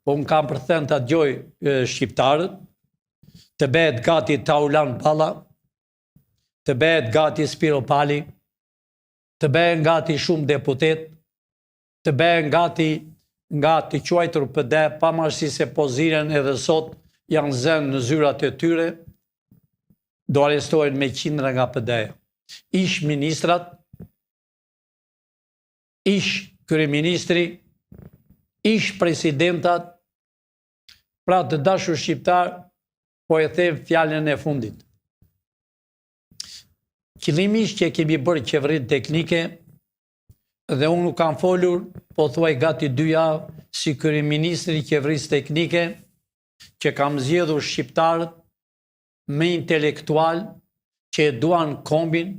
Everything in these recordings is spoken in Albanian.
po më kam përthen të gjoj shqiptarët, të bëhet gati Taulan Balla, të bëhet gati Spiro Pali, të bëhen gati shumë deputet, të bëhen gati nga të quajtur PD, pavarësisht se po ziren edhe sot janë zënë në zyrat e tyre, do arrestohen me qindra nga PD-ja. Ish ministrat, ish kryeministri, ish presidentat, pra të dashur shqiptar, po e them fjalën e fundit. Qëllimisht që kemi bërë qeverinë teknike, dhe unë nuk kam folur, po thuaj gati 2 javë, si kryeministri i qeverisë teknike, që kam zgjedhur shqiptarët me intelektual, që e duan kombin,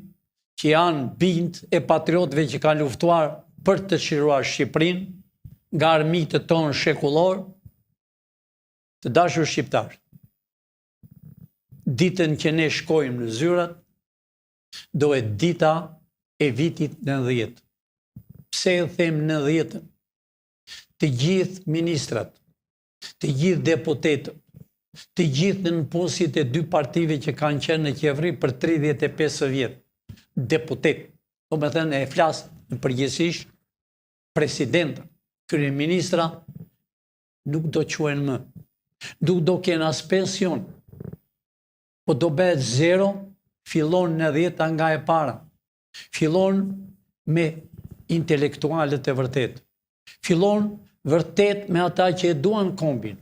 që janë bind e patriotëve që kanë luftuar për të çliruar Shqipërinë nga armiqtë tonë shekullor, të dashur shqiptar. Ditën që ne shkojmë në zyrat, dohet dita e vitit 90. Pse e them 90-ën? Të gjithë ministrat, të gjithë deputetët, të gjithë në punësit e 2 partive që kanë qenë në qeveri për 35 vjetë, deputet, do me thënë e flasë në përgjithësisht, presidenta, kryeministra, nuk do quen më, nuk do kena as pension, po do bëhet 0, fillon në 10 nga e para, fillon me intelektualet e vërtet, fillon vërtet me ata që e duan kombin,